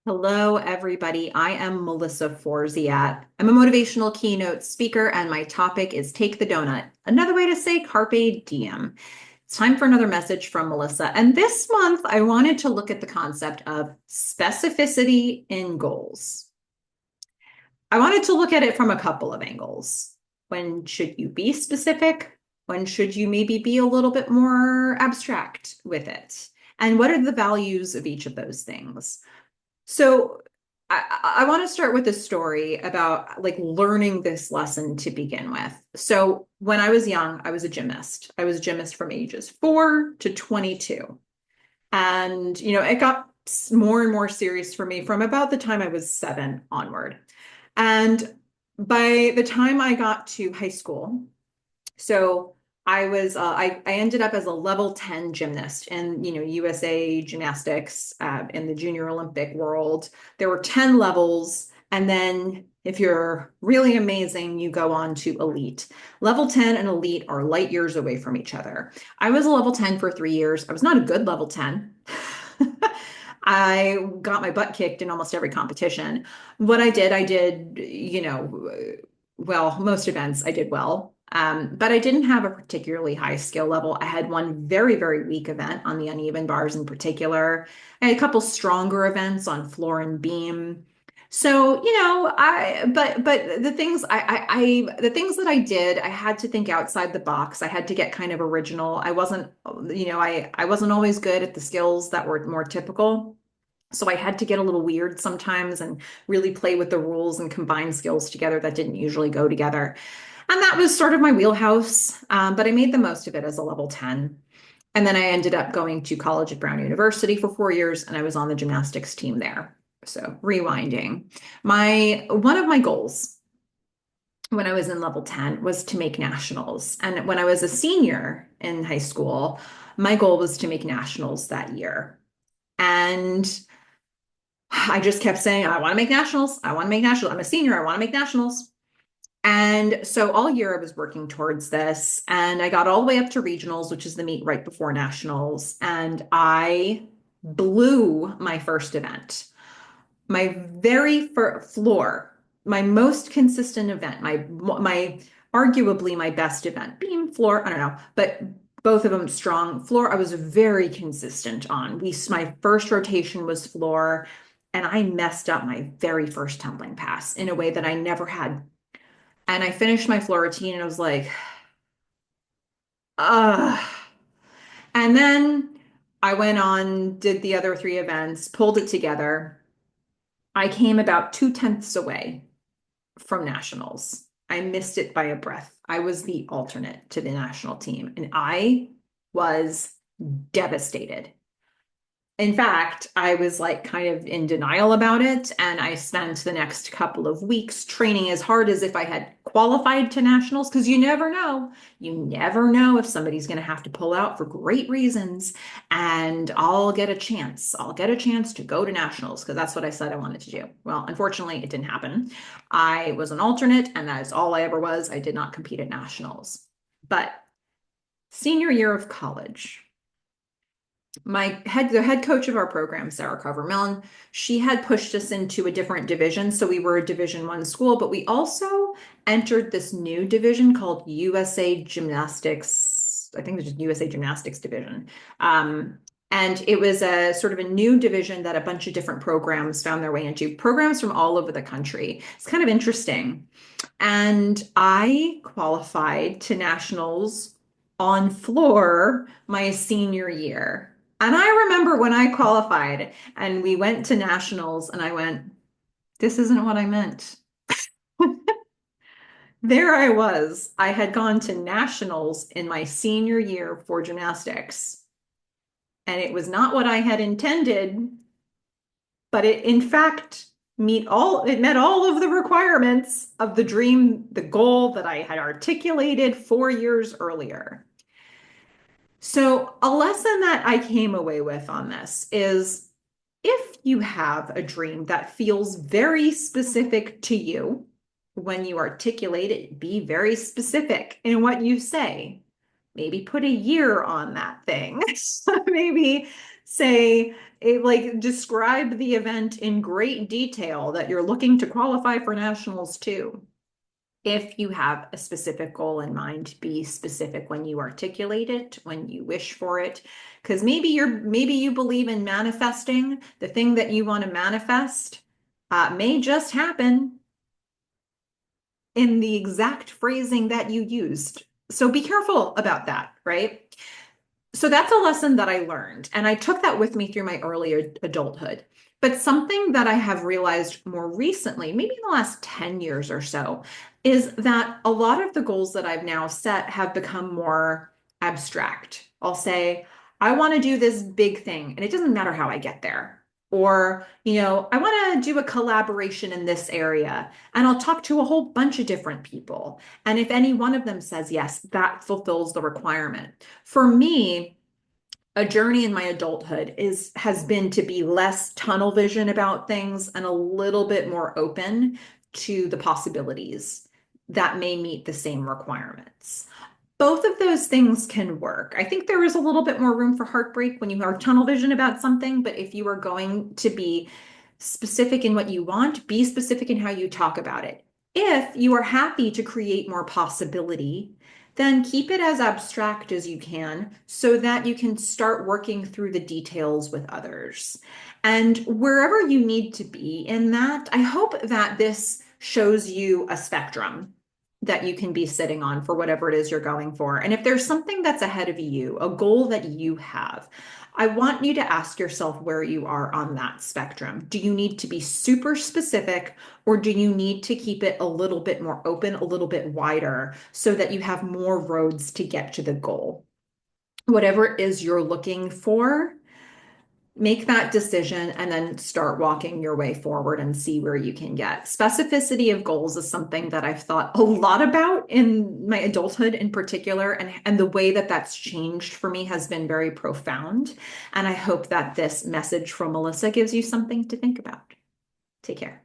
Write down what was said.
Hello, everybody. I am Melissa Forziat. I'm a motivational keynote speaker, and my topic is Take the Donut. Another way to say Carpe Diem. It's time for another message from Melissa. And this month, I wanted to look at the concept of specificity in goals. I wanted to look at it from a couple of angles. When should you be specific? When should you maybe be a little bit more abstract with it? And what are the values of each of those things? So I want to start with a story about like learning this lesson to begin with. So when I was young, I was a gymnast. I was a gymnast from ages 4 to 22. And, it got more and more serious for me from about the time I was 7 onward. And by the time I got to high school, so I ended up as a level 10 gymnast in, USA gymnastics in the junior Olympic world. There were 10 levels. And then if you're really amazing, you go on to elite. Level 10 and elite are light years away from each other. I was a level 10 for 3 years. I was not a good level 10. I got my butt kicked in almost every competition. What I did, well, most events I did well. But I didn't have a particularly high skill level. I had one very, very weak event on the uneven bars in particular. I had a couple stronger events on floor and beam. So, but the things that I did, I had to think outside the box. I had to get kind of original. I wasn't, I wasn't always good at the skills that were more typical. So I had to get a little weird sometimes and really play with the rules and combine skills together that didn't usually go together. And that was sort of my wheelhouse, but I made the most of it as a level 10. And then I ended up going to college at Brown University for 4 years, and I was on the gymnastics team there. So rewinding, one of my goals when I was in level 10 was to make nationals. And when I was a senior in high school, my goal was to make nationals that year. And I just kept saying, I want to make nationals. I want to make nationals. I'm a senior. I want to make nationals. And so all year I was working towards this, and I got all the way up to regionals, which is the meet right before nationals, and I blew my first event. My very first floor, my most consistent event, my arguably my best event, beam floor, I don't know, but both of them strong. Floor, I was very consistent on. My first rotation was floor, and I messed up my very first tumbling pass in a way that I never had. And I finished my floor routine and I was like, ugh. And then I went on, did the other three events, pulled it together. I came about 2/10 away from nationals. I missed it by a breath. I was the alternate to the national team, and I was devastated. In fact, I was like kind of in denial about it. And I spent the next couple of weeks training as hard as if I had qualified to nationals, because you never know. You never know if somebody's going to have to pull out for great reasons. And I'll get a chance. I'll get a chance to go to nationals because that's what I said I wanted to do. Well, unfortunately, it didn't happen. I was an alternate, and that is all I ever was. I did not compete at nationals. But senior year of college, the head coach of our program, Sarah Carver-Mellon, she had pushed us into a different division. So we were a Division I school, but we also entered this new division called USA Gymnastics. I think it's just USA Gymnastics Division. And it was a sort of a new division that a bunch of different programs found their way into, programs from all over the country. It's kind of interesting. And I qualified to nationals on floor my senior year. And I remember when I qualified and we went to nationals, and I went, this isn't what I meant. There I was. I had gone to nationals in my senior year for gymnastics, and it was not what I had intended, but it in fact it met all of the requirements of the dream, the goal that I had articulated 4 years earlier. So, a lesson that I came away with on this is, if you have a dream that feels very specific to you, when you articulate it, be very specific in what you say. Maybe put a year on that thing. Maybe say Like describe the event in great detail that you're looking to qualify for nationals too. If you have a specific goal in mind, be specific when you articulate it, when you wish for it, because maybe you believe in manifesting. The thing that you want to manifest may just happen in the exact phrasing that you used. So be careful about that, right? So that's a lesson that I learned, and I took that with me through my early adulthood. But something that I have realized more recently, maybe in the last 10 years or so, is that a lot of the goals that I've now set have become more abstract. I'll say, I want to do this big thing, and it doesn't matter how I get there. Or, I want to do a collaboration in this area, and I'll talk to a whole bunch of different people. And if any one of them says yes, that fulfills the requirement. For me, a journey in my adulthood has been to be less tunnel vision about things and a little bit more open to the possibilities that may meet the same requirements. Both of those things can work. I think there is a little bit more room for heartbreak when you are tunnel vision about something, but if you are going to be specific in what you want, be specific in how you talk about it. If you are happy to create more possibility, then keep it as abstract as you can so that you can start working through the details with others. And wherever you need to be in that, I hope that this shows you a spectrum that you can be sitting on for whatever it is you're going for. And if there's something that's ahead of you, a goal that you have, I want you to ask yourself where you are on that spectrum. Do you need to be super specific, or do you need to keep it a little bit more open, a little bit wider, so that you have more roads to get to the goal? Whatever it is you're looking for, make that decision and then start walking your way forward and see where you can get. Specificity of goals is something that I've thought a lot about in my adulthood in particular, and the way that that's changed for me has been very profound. And I hope that this message from Melissa gives you something to think about. Take care.